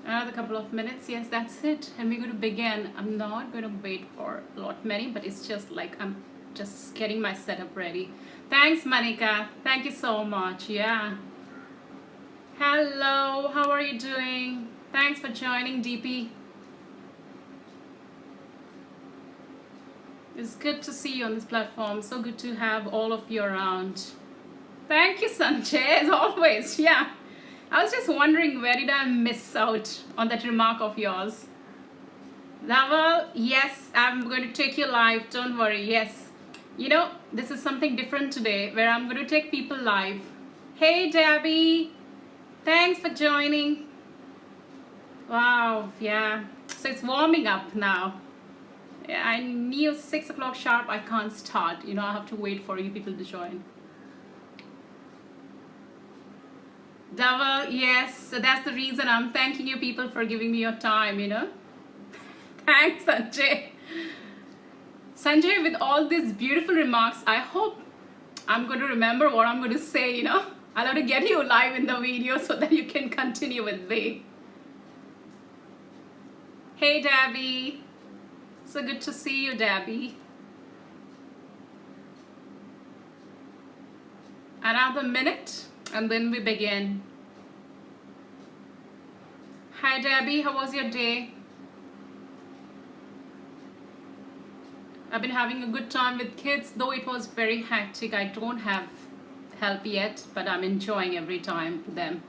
Another couple of minutes. Yes, that's it. And we're going to begin. I'm not going to wait for a lot many, but it's just like I'm just getting my setup ready. Thanks, Manika. Thank you so much. Yeah. Hello. How are you doing? Thanks for joining, DP. It's good to see you on this platform. So good to have all of you around. Thank you, Sanjay, as always. Yeah. I was just wondering, where did I miss out on that remark of yours? Dhaval, yes, I'm going to take you live. Don't worry. Yes. You know, this is something different today where I'm going to take people live. Hey, Debbie. Thanks for joining. Wow. Yeah. So it's warming up now. Yeah, I knew 6 o'clock sharp I can't start. You know, I have to wait for you people to join. Dhaval, yes, so that's the reason I'm thanking you people for giving me your time, you know. Thanks, Sanjay. Sanjay, with all these beautiful remarks, I hope I'm going to remember what I'm going to say, you know. I'll have to get you live in the video so that you can continue with me. Hey, Debbie. So good to see you, Debbie. Another minute and then we begin. Hi, Debbie. How was your day? I've been having a good time with kids, though it was very hectic. I don't have help yet, but I'm enjoying every time with them.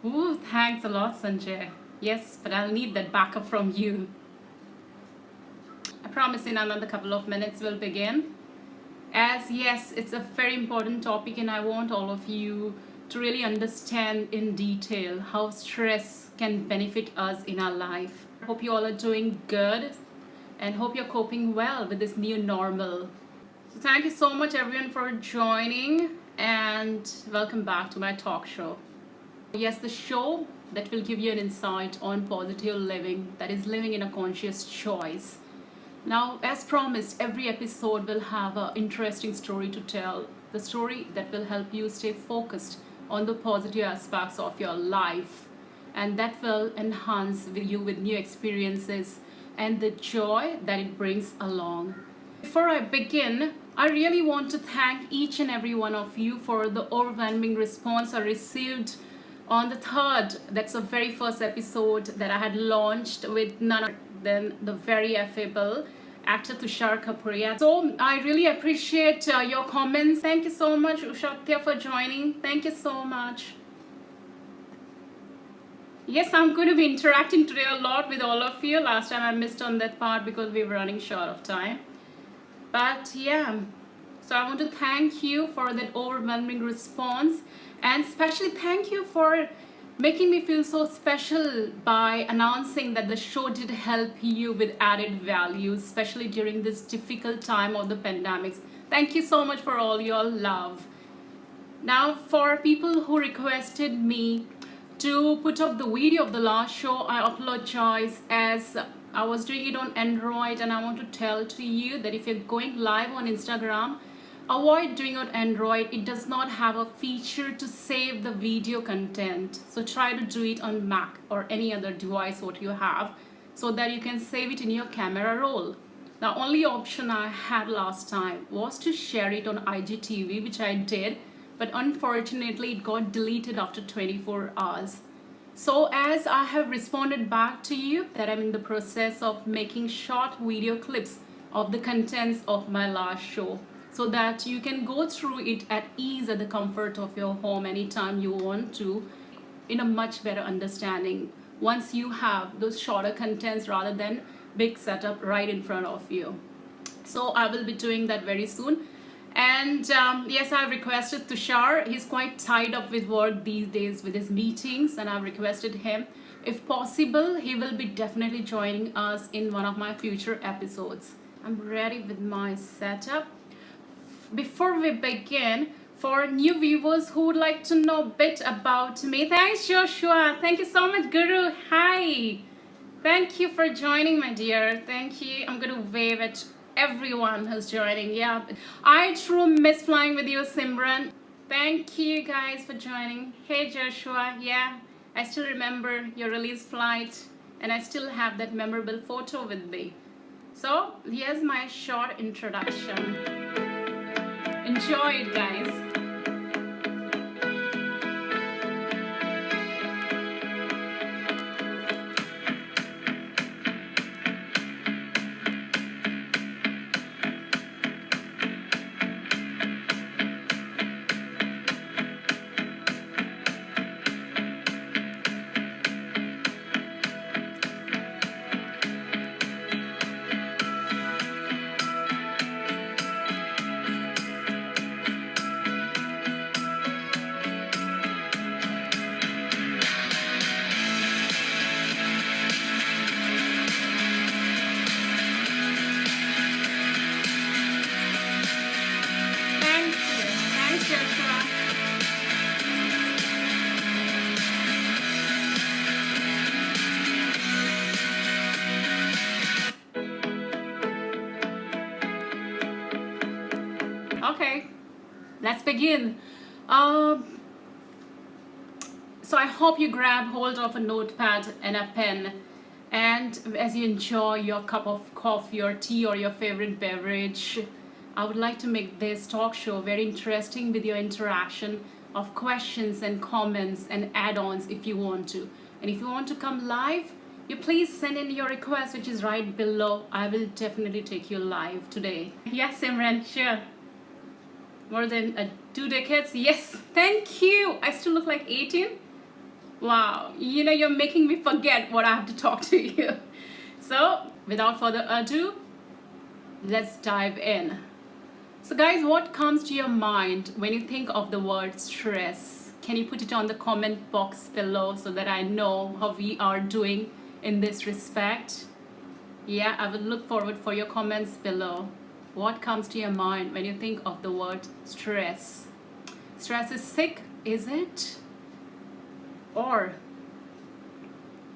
Ooh, thanks a lot, Sanjay. Yes, but I'll need that backup from you. I promise in another couple of minutes we'll begin. As yes, it's a very important topic and I want all of you to really understand in detail how stress can benefit us in our life. I hope you all are doing good and hope you're coping well with this new normal. So thank you so much everyone for joining and welcome back to my talk show. Yes, the show that will give you an insight on positive living, that is living in a conscious choice. Now, as promised, every episode will have an interesting story to tell. The story that will help you stay focused on the positive aspects of your life. And that will enhance you with new experiences and the joy that it brings along. Before I begin, I really want to thank each and every one of you for the overwhelming response I received on the 3rd. That's the very first episode that I had launched with none other than the very affable actor Tushar Kapuria. So I really appreciate your comments. Thank you so much, Ushatya, for joining. Thank you so much. Yes, I'm going to be interacting today a lot with all of you. Last time I missed on that part because we were running short of time. But yeah, so I want to thank you for that overwhelming response and especially thank you for making me feel so special by announcing that the show did help you with added value, especially during this difficult time of the pandemics. Thank you so much for all your love. Now, for people who requested me to put up the video of the last show, I apologize as I was doing it on Android and I want to tell to you that if you're going live on Instagram, avoid doing it on Android. It does not have a feature to save the video content. So try to do it on Mac or any other device what you have so that you can save it in your camera roll. The only option I had last time was to share it on IGTV, which I did, but unfortunately it got deleted after 24 hours. So as I have responded back to you that I'm in the process of making short video clips of the contents of my last show, so that you can go through it at ease at the comfort of your home anytime you want to, in a much better understanding once you have those shorter contents rather than big setup right in front of you. So I will be doing that very soon. And yes, I've requested Tushar. He's quite tied up with work these days with his meetings, and I've requested him, if possible, he will be definitely joining us in one of my future episodes. I'm ready with my setup. Before we begin, for new viewers who would like to know a bit about me, thanks Joshua, thank you so much Guru, hi, thank you for joining my dear, thank you. I'm gonna wave at everyone who's joining. Yeah, I truly miss flying with you, Simran. Thank you guys for joining. Hey Joshua, yeah, I still remember your release flight, and I still have that memorable photo with me. So here's my short introduction. Enjoy it, guys. Thank you. Thanks, Joshua. Okay, let's begin. So I hope you grab hold of a notepad and a pen, and as you enjoy your cup of coffee or tea or your favorite beverage, I would like to make this talk show very interesting with your interaction of questions and comments and add-ons if you want to. And if you want to come live, you please send in your request, which is right below. I will definitely take you live today. Yes, Simran, sure. More than 2 decades? Yes, thank you. I still look like 18. Wow, you know, you're making me forget what I have to talk to you. So, without further ado, let's dive in. So guys, what comes to your mind when you think of the word stress? Can you put it on the comment box below so that I know how we are doing in this respect? Yeah, I will look forward for your comments below. What comes to your mind when you think of the word stress? Stress is sick, is it? Or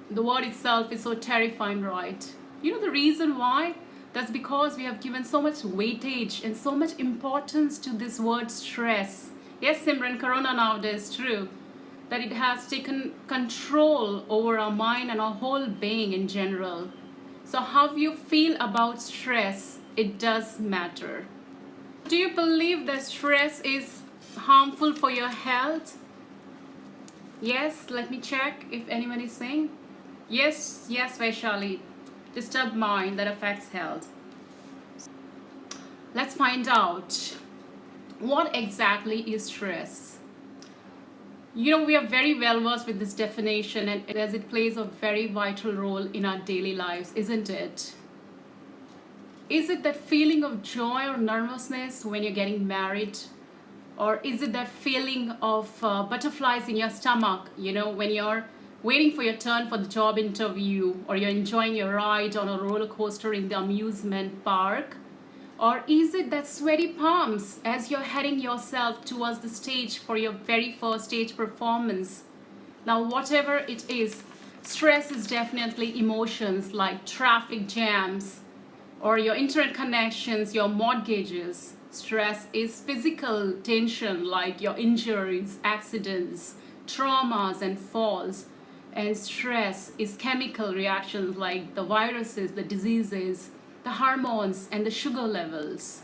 the word itself is so terrifying, right? You know the reason why? That's because we have given so much weightage and so much importance to this word stress. Yes, Simran, Corona nowadays, true, that it has taken control over our mind and our whole being in general. So how you feel about stress, it does matter. Do you believe that stress is harmful for your health? Yes, let me check if anyone is saying. Yes, Vaishali. Disturbed mind that affects health. Let's find out what exactly is stress. You know, we are very well versed with this definition, and as it plays a very vital role in our daily lives, isn't it? Is it that feeling of joy or nervousness when you're getting married? Or is it that feeling of butterflies in your stomach, you know, when you're waiting for your turn for the job interview, or you're enjoying your ride on a roller coaster in the amusement park? Or is it that sweaty palms as you're heading yourself towards the stage for your very first stage performance? Now, whatever it is, stress is definitely emotions like traffic jams or your internet connections, your mortgages. Stress is physical tension like your injuries, accidents, traumas, and falls. And stress is chemical reactions like the viruses, the diseases, the hormones, and the sugar levels.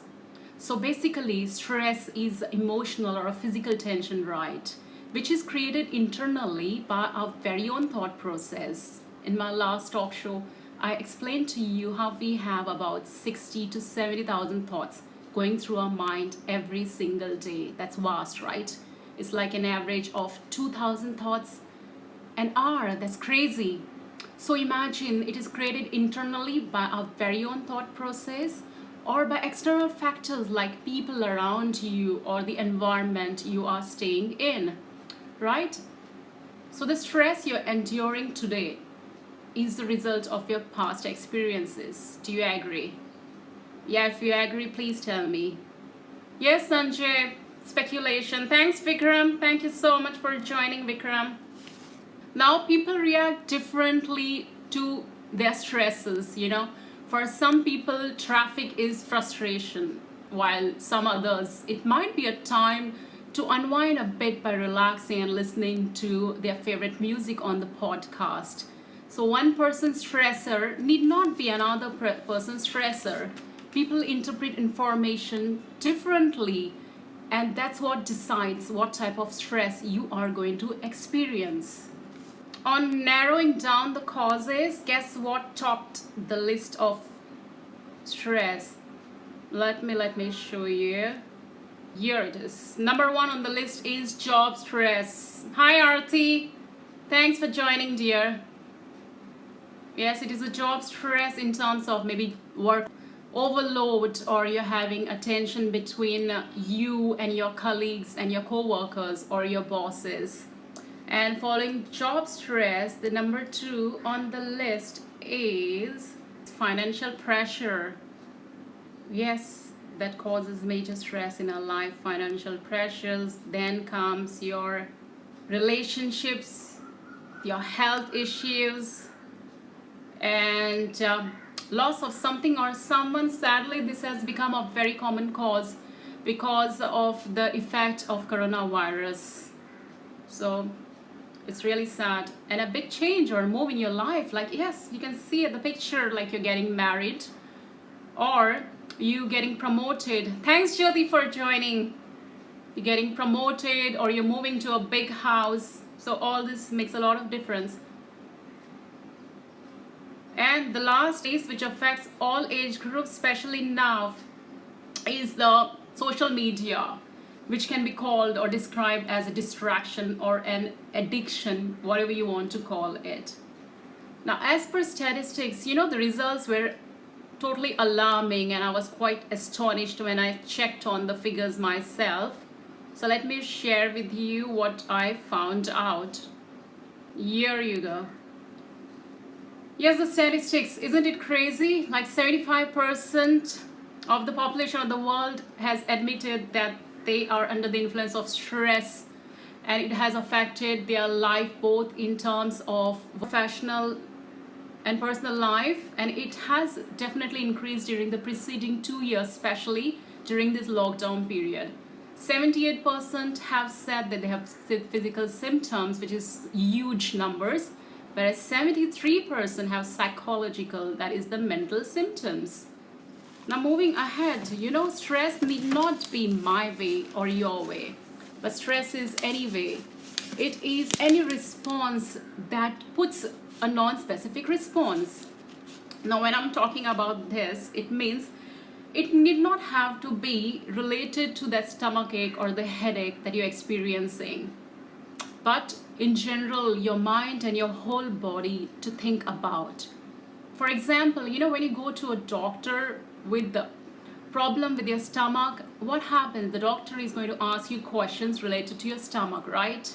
So basically, stress is emotional or a physical tension, right? Which is created internally by our very own thought process. In my last talk show, I explained to you how we have about 60 to 70,000 thoughts going through our mind every single day. That's vast, right? It's like an average of 2,000 thoughts an hour. That's crazy. So imagine it is created internally by our very own thought process or by external factors like people around you or the environment you are staying in, right? So the stress you're enduring today is the result of your past experiences. Do you agree? Yeah, if you agree, please tell me. Yes, Sanjay, speculation. Thanks, Vikram. Thank you so much for joining, Vikram. Now, people react differently to their stresses, you know. For some people, traffic is frustration, while some others, it might be a time to unwind a bit by relaxing and listening to their favorite music on the podcast. So one person's stressor need not be another person's stressor. People interpret information differently, and that's what decides what type of stress you are going to experience. On narrowing down the causes, guess what topped the list of stress? Let me show you. Here it is. Number one on the list is job stress. Hi Arti. Thanks for joining, dear. Yes, it is a job stress in terms of maybe work overload, or you're having a tension between you and your colleagues and your co-workers or your bosses. And following job stress, the number two on the list is financial pressure. Yes, that causes major stress in our life, financial pressures. Then comes your relationships, your health issues, and loss of something or someone. Sadly, this has become a very common cause because of the effect of coronavirus. So it's really sad, and a big change or move in your life. Like, yes, you can see the picture, like you're getting married or you getting promoted. Thanks Jyoti for joining. You're getting promoted or you're moving to a big house. So all this makes a lot of difference. And the last piece, which affects all age groups, especially now, is the social media, which can be called or described as a distraction or an addiction, whatever you want to call it. Now, as per statistics, the results were totally alarming, and I was quite astonished when I checked on the figures myself. So let me share with you what I found out. Here you go. Yes, the statistics, isn't it crazy? Like 75% of the population of the world has admitted that they are under the influence of stress, and it has affected their life both in terms of professional and personal life, and it has definitely increased during the preceding 2 years, especially during this lockdown period. 78% have said that they have physical symptoms, which is huge numbers, whereas 73% have psychological, that is the mental symptoms. Now moving ahead, stress need not be my way or your way, but stress is any way. It is any response that puts a non-specific response. Now when I'm talking about this, it means it need not have to be related to that stomach ache or the headache that you're experiencing, but in general, your mind and your whole body to think about. For example, when you go to a doctor with the problem with your stomach, what happens? The doctor is going to ask you questions related to your stomach, right?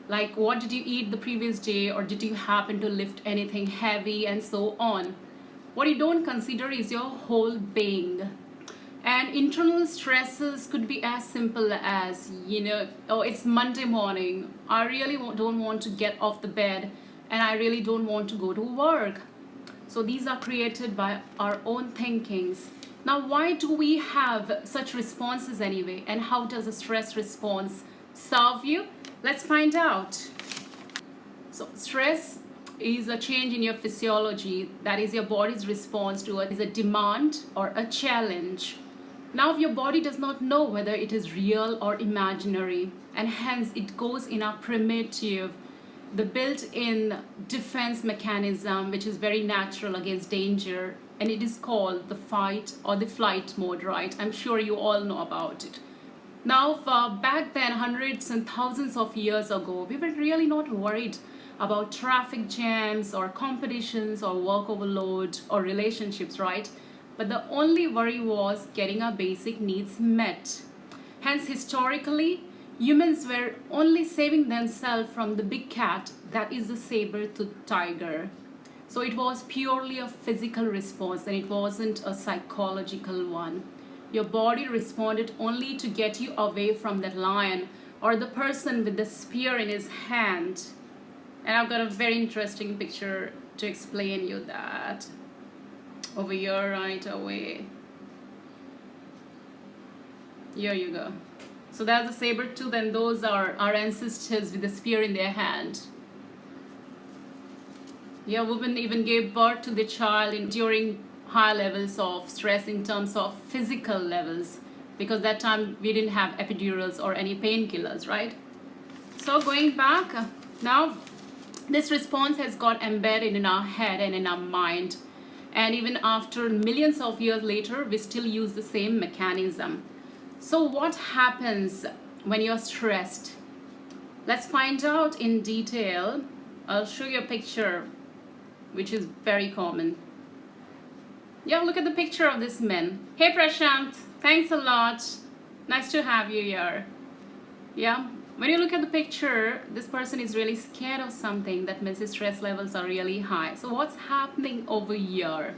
Like, what did you eat the previous day, or did you happen to lift anything heavy, and so on. What you don't consider is your whole being. And internal stresses could be as simple as, oh, it's Monday morning. I really don't want to get off the bed, and I really don't want to go to work. So these are created by our own thinkings. Now, why do we have such responses anyway? And how does a stress response serve you? Let's find out. So stress is a change in your physiology. That is your body's response to a demand or a challenge. Now, your body does not know whether it is real or imaginary, and hence it goes in a primitive, the built-in defense mechanism, which is very natural against danger, and it is called the fight or the flight mode, right? I'm sure you all know about it. Now, back then, hundreds and thousands of years ago, we were really not worried about traffic jams or competitions or work overload or relationships, right? But the only worry was getting our basic needs met. Hence, historically, humans were only saving themselves from the big cat, that is the saber-toothed tiger. So it was purely a physical response, and it wasn't a psychological one. Your body responded only to get you away from that lion or the person with the spear in his hand. And I've got a very interesting picture to explain you that over here right away. Here you go. So that's a saber tooth, and those are our ancestors with the spear in their hand. Yeah, women even gave birth to the child during high levels of stress in terms of physical levels, because that time we didn't have epidurals or any painkillers, right? So going back, now this response has got embedded in our head and in our mind. And even after millions of years later, we still use the same mechanism. So what happens when you're stressed? Let's find out in detail. I'll show you a picture, which is very common. Yeah, look at the picture of this man. Hey Prashant, thanks a lot. Nice to have you here. Yeah, when you look at the picture, this person is really scared of something. That means his stress levels are really high. So what's happening over here?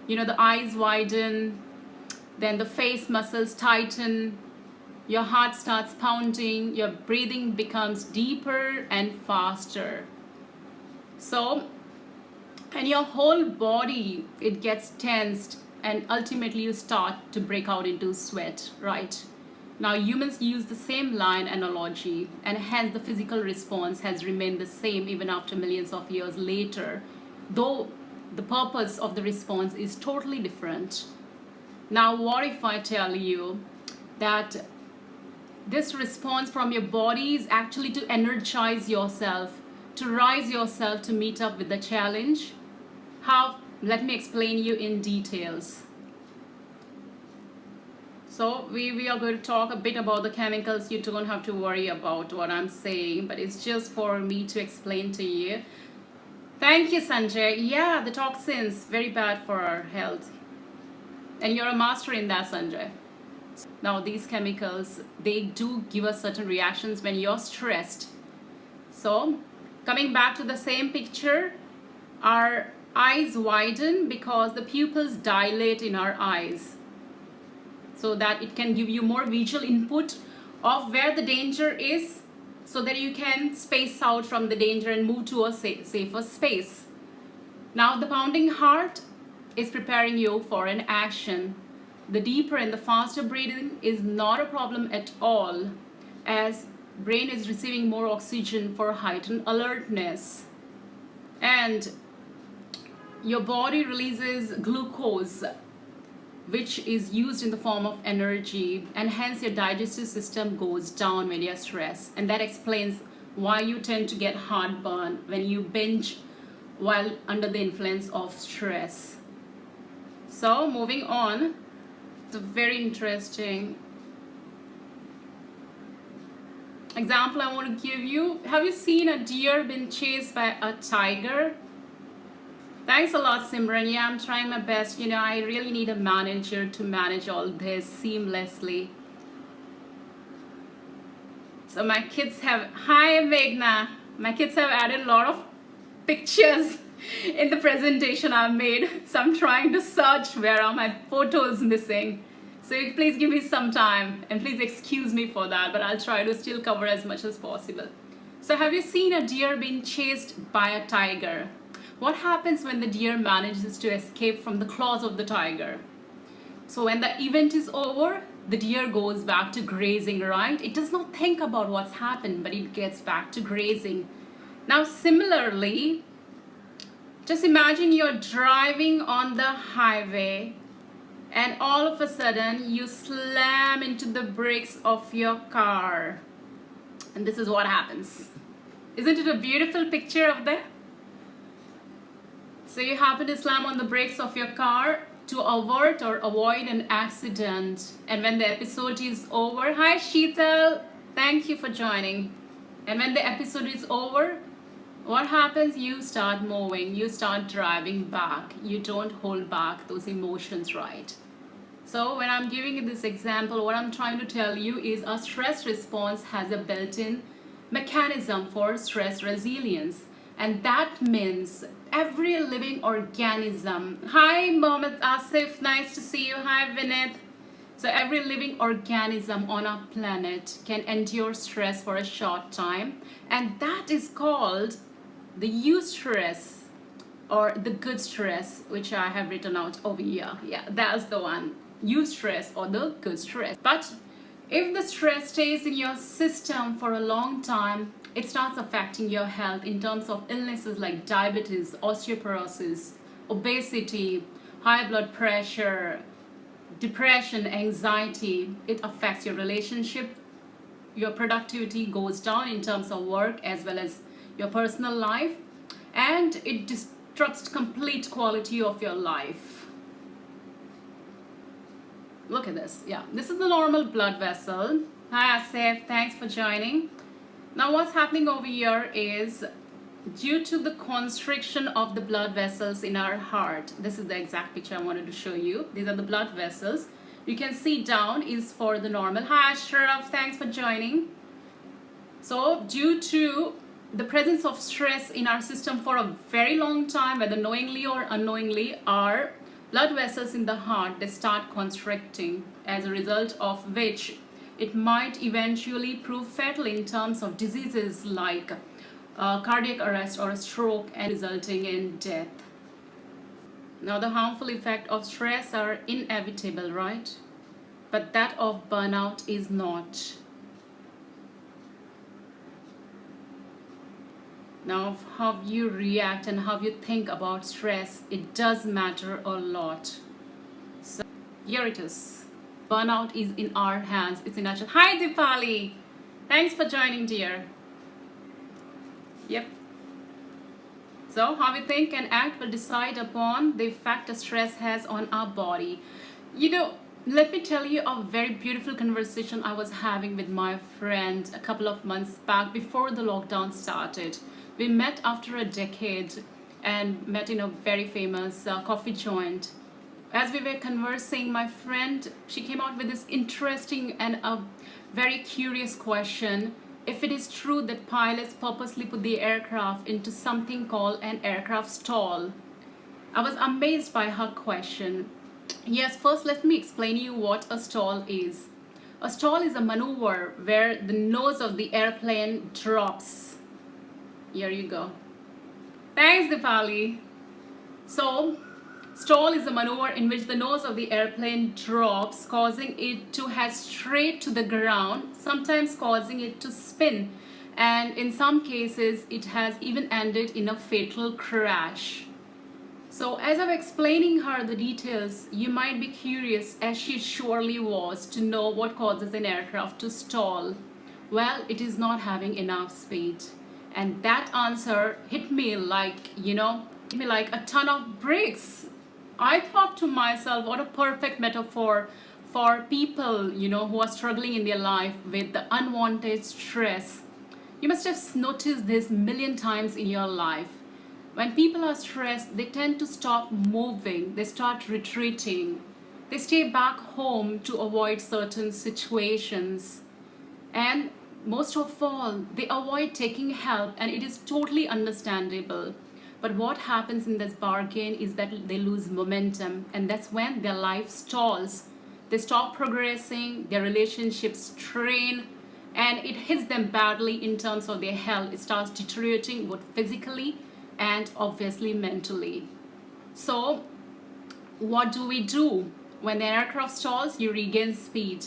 You know, the eyes widen, then the face muscles tighten, your heart starts pounding, your breathing becomes deeper and faster. So, and your whole body, it gets tensed, and ultimately you start to break out into sweat, right? Now humans use the same line analogy, and hence the physical response has remained the same even after millions of years later, though the purpose of the response is totally different. Now what if I tell you that this response from your body is actually to energize yourself, to rise yourself to meet up with the challenge? How? Let me explain you in details. So we are going to talk a bit about the chemicals. You don't have to worry about what I'm saying, but it's just for me to explain to you. Thank you, Sanjay. Yeah, the toxins, very bad for our health. And you're a master in that, Sanjay. Now these chemicals, they do give us certain reactions when you're stressed. So coming back to the same picture, our eyes widen because the pupils dilate in our eyes, so that it can give you more visual input of where the danger is, so that you can space out from the danger and move to a safer space. Now the pounding heart is preparing you for an action. The deeper and the faster breathing is not a problem at all, as brain is receiving more oxygen for heightened alertness. And your body releases glucose, which is used in the form of energy, and hence your digestive system goes down when you're stressed. And that explains why you tend to get heartburn when you binge while under the influence of stress. So moving on, it's a very interesting example I want to give you. Have you seen a deer being chased by a tiger? Thanks a lot, Simran. Yeah, I'm trying my best. You know, I really need a manager to manage all this seamlessly. So my kids have, hi Meghna, my kids have added a lot of pictures in the presentation I've made. So I'm trying to search where are my photos missing. So please give me some time, and please excuse me for that, but I'll try to still cover as much as possible. So have you seen a deer being chased by a tiger? What happens when the deer manages to escape from the claws of the tiger? So when the event is over, the deer goes back to grazing, right? It does not think about what's happened, but it gets back to grazing. Now similarly, just imagine you're driving on the highway, and all of a sudden you slam into the brakes of your car. And this is what happens. Isn't it a beautiful picture of that? So you happen to slam on the brakes of your car to avert or avoid an accident. And when the episode is over, hi Sheetal, thank you for joining. And when the episode is over, what happens? You start moving, you start driving back. You don't hold back those emotions, right? So when I'm giving you this example, what I'm trying to tell you is a stress response has a built-in mechanism for stress resilience. And that means every living organism. Hi Mohammed Asif, nice to see you. Hi Vinith. So every living organism on our planet can endure stress for a short time. And that is called the EUSTRESS, or the good stress, which I have written out over here. Yeah, that's the one. EUSTRESS, or the good stress. But If the stress stays in your system for a long time, it starts affecting your health in terms of illnesses like diabetes, osteoporosis, obesity, high blood pressure, depression, anxiety. It affects your relationship. Your productivity goes down in terms of work as well as your personal life, and it disrupts complete quality of your life. Look at this. Yeah, this is the normal blood vessel. Hi Asif, thanks for joining. Now what's happening over here is due to the constriction of the blood vessels in our heart. This is the exact picture I wanted to show you. These are the blood vessels. You can see down is for the normal. Hi Ashraf, thanks for joining. So due to the presence of stress in our system for a very long time, whether knowingly or unknowingly, our blood vessels in the heart, they start constricting, as a result of which it might eventually prove fatal in terms of diseases like cardiac arrest or a stroke, and resulting in death. Now the harmful effects of stress are inevitable, right? But that of burnout is not. Now how you react and how you think about stress, it does matter a lot. So here it is. Burnout is in our hands. It's in our hands. Hi Dipali. Thanks for joining, dear. Yep. So how we think and act will decide upon the effect stress has on our body. You know, let me tell you a very beautiful conversation I was having with my friend a couple of months back before the lockdown started. We met after a decade and met in a very famous coffee joint. As we were conversing, my friend, she came out with this interesting and a very curious question. If it is true that pilots purposely put the aircraft into something called an aircraft stall. I was amazed by her question. Yes, first let me explain you what a stall is. A stall is a maneuver where the nose of the airplane drops. Here you go. Thanks, Dipali. So, stall is a maneuver in which the nose of the airplane drops, causing it to head straight to the ground, sometimes causing it to spin. And in some cases, it has even ended in a fatal crash. So as I'm explaining her the details, you might be curious, as she surely was, to know what causes an aircraft to stall. Well, it is not having enough speed. And that answer hit me like, a ton of bricks. I thought to myself, what a perfect metaphor for people, who are struggling in their life with the unwanted stress. You must have noticed this a million times in your life. When people are stressed, they tend to stop moving, they start retreating. They stay back home to avoid certain situations. And most of all, they avoid taking help, and it is totally understandable. But what happens in this bargain is that they lose momentum, and that's when their life stalls. They stop progressing, their relationships strain, and it hits them badly in terms of their health. It starts deteriorating both physically and obviously mentally. So what do we do? When the aircraft stalls, you regain speed.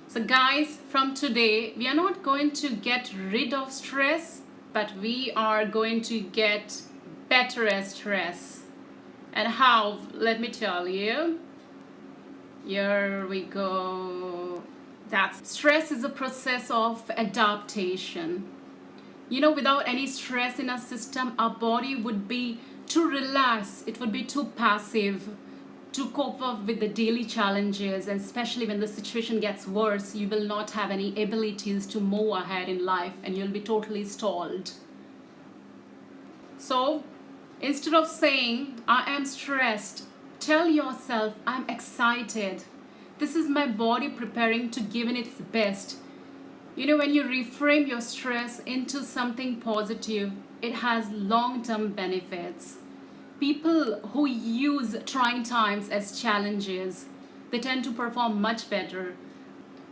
So guys, from today, we are not going to get rid of stress, but we are going to get better at stress. And how? Let me tell you. Here we go. Stress is a process of adaptation. Without any stress in our system, our body would be too relaxed. It would be too passive to cope up with the daily challenges, and especially when the situation gets worse, you will not have any abilities to move ahead in life, and you'll be totally stalled. So instead of saying, I am stressed, tell yourself, I'm excited. This is my body preparing to give in its best. When you reframe your stress into something positive, it has long-term benefits. People who use trying times as challenges, they tend to perform much better.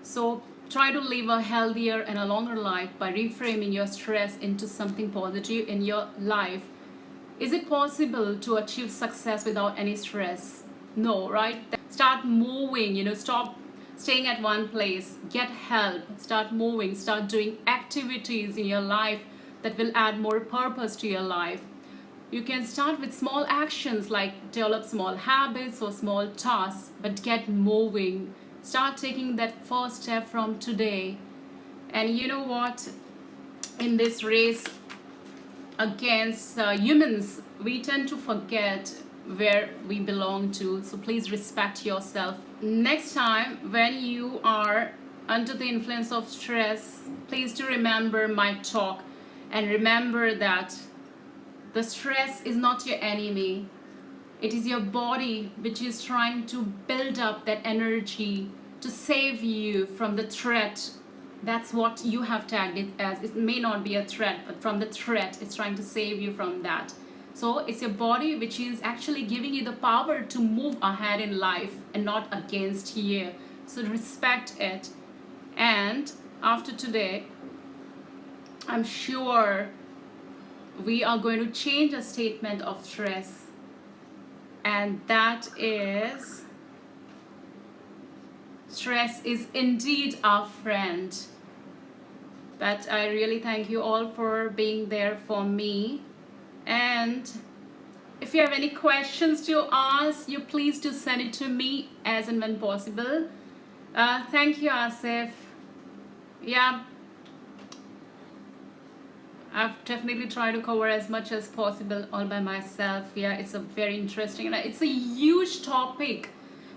So try to live a healthier and a longer life by reframing your stress into something positive in your life. Is it possible to achieve success without any stress? No, right? Start moving, staying at one place. Get help, start moving, start doing activities in your life that will add more purpose to your life. You can start with small actions like develop small habits or small tasks, but get moving. Start taking that first step from today. And you know what? In this race against humans, we tend to forget where we belong to. So please respect yourself. Next time when you are under the influence of stress, please do remember my talk and remember that the stress is not your enemy. It is your body which is trying to build up that energy to save you from the threat. That's what you have tagged it as. It may not be a threat, but from the threat, it's trying to save you from that. So it's your body which is actually giving you the power to move ahead in life and not against you. So respect it. And after today, I'm sure we are going to change a statement of stress. And that is, stress is indeed our friend. But I really thank you all for being there for me. And if you have any questions to ask, you please do send it to me as and when possible. Thank you, Asif. Yeah, I've definitely tried to cover as much as possible all by myself. Yeah, it's a very interesting and it's a huge topic.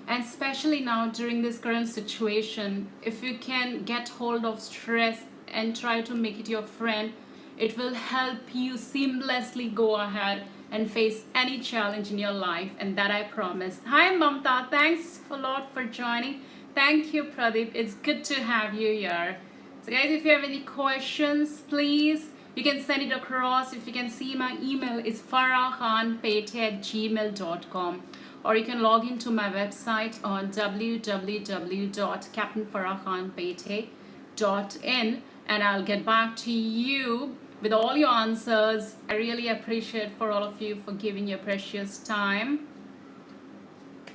And especially now during this current situation, if you can get hold of stress and try to make it your friend, it will help you seamlessly go ahead and face any challenge in your life, and that I promise. Hi Mamta, thanks a lot for joining. Thank you Pradeep, it's good to have you here. So guys, if you have any questions, please, you can send it across. If you can see, my email is farahkhanpete@gmail.com, or you can log into my website on www.captainfarahkhanpete.in, and I'll get back to you with all your answers. I really appreciate for all of you for giving your precious time.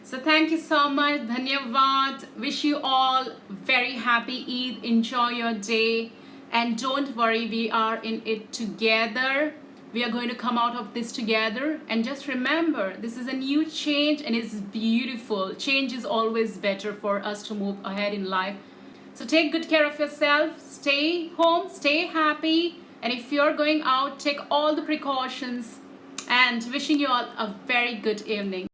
So thank you so much. Dhanyavad. Wish you all very happy Eid. Enjoy your day. And don't worry, we are in it together. We are going to come out of this together. And just remember, this is a new change and it's beautiful. Change is always better for us to move ahead in life. So take good care of yourself. Stay home, stay happy. And if you're going out, take all the precautions. And wishing you all a very good evening.